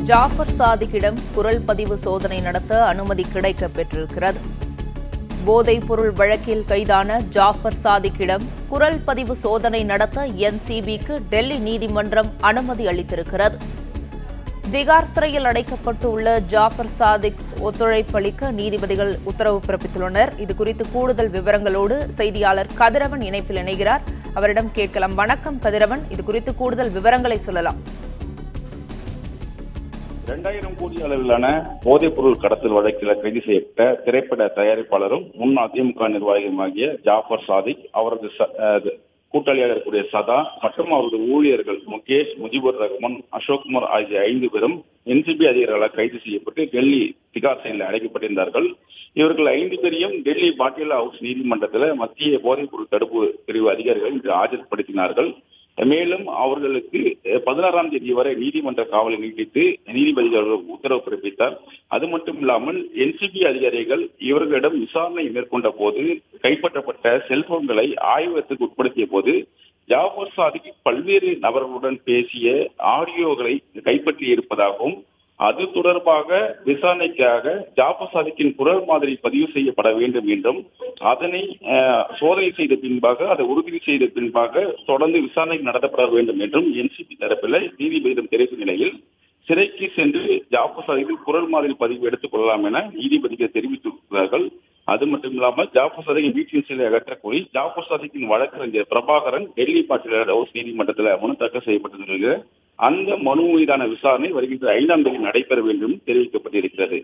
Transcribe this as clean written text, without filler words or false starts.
ஜாஃபர் சாதிக்கிடம் குரல் பதிவு சோதனை நடத்த அனுமதி கிடைக்கப் பெற்றிருக்கிறது. போதைப் பொருள் வழக்கில் கைதான ஜாஃபர் சாதிக்கிடம் குரல் பதிவு சோதனை நடத்த என்சிபிக்கு டெல்லி நீதிமன்றம் அனுமதி அளித்திருக்கிறது. திகார் சிறையில் அடைக்கப்பட்டுள்ள ஜாஃபர் சாதிக் ஒத்துழைப்பளிக்க நீதிபதிகள் உத்தரவு பிறப்பித்துள்ளனர். இதுகுறித்து கூடுதல் விவரங்களோடு செய்தியாளர் கதிரவன் இணைப்பில் இணைகிறார். அவரிடம் கேட்கலாம். வணக்கம் கதிரவன், இதுகுறித்து கூடுதல் விவரங்களை சொல்லலாம். 2000 கோடி அளவிலான போதைப் பொருள் கடத்தல் வழக்கில் கைது செய்யப்பட்ட திரைப்பட தயாரிப்பாளரும் முன் அதிமுக நிர்வாகியுமாகிய ஜாஃபர் சாதிக், அவரது கூட்டாளியாக இருக்கக்கூடிய சதா மற்றும் அவரது ஊழியர்கள் முகேஷ், முஜிபுர் ரஹ்மான், அசோக்குமார் ஆகிய 5 பேரும் என்சிபி அதிகாரிகளால் கைது செய்யப்பட்டு டெல்லி திகார் சிறையில் அடைக்கப்பட்டிருந்தார்கள். இவர்கள் 5 பேரையும் டெல்லி பாட்டியாலா ஹவுஸ் நீதிமன்றத்தில் மத்திய போதைப் பொருள் தடுப்பு பிரிவு அதிகாரிகள் இன்று ஆஜர்படுத்தினார்கள். மேலும் அவர்களுக்கு 16ஆம் தேதி வரை நீதிமன்ற காவலை நீட்டித்து நீதிபதிகள் உத்தரவு பிறப்பித்தார். அது மட்டும் இல்லாமல் என்சிபி அதிகாரிகள் இவர்களிடம் விசாரணை மேற்கொண்ட போது கைப்பற்றப்பட்ட செல்போன்களை ஆய்வகத்துக்கு உட்படுத்திய போது ஜாஃபர் சாதிக் பல்வேறு நபர்களுடன் பேசிய ஆடியோகளை கைப்பற்றி இருப்பதாகவும், அது தொடர்பாக விசாரணைக்காக ஜாஃபர் சாதிக்கின் குரல் மாதிரி பதிவு செய்யப்பட வேண்டும் என்றும், அதனை சோதனை செய்த பின்பாக அதை உறுதி செய்த பின்பாக தொடர்ந்து விசாரணை நடத்தப்பட வேண்டும் என்றும் என்சிபி தரப்பில் நீதிபதியிடம் தெரிவித்த நிலையில் சிறைக்கு சென்று ஜாஃபர் சாதிக்கின் குரல் மாதிரி பதிவு எடுத்துக் கொள்ளலாம் என நீதிபதிகள் தெரிவித்திருக்கிறார்கள். அது மட்டும் இல்லாமல் ஜாஃபர் சாதிக்கின் வீட்டின் சிலை அகற்றக்கோரி ஜாஃபர் சாதிக்கின் வழக்கறிஞர் பிரபாகரன் டெல்லி பாட்டியாலா ஹவுஸ் நீதிமன்றத்தில் மனு தாக்கல் செய்யப்பட்டிருக்கிறது. அந்த மனு மீதான விசாரணை வருகின்ற 5ஆம் தேதி நடைபெற வேண்டும் தெரிவிக்கப்பட்டிருக்கிறது.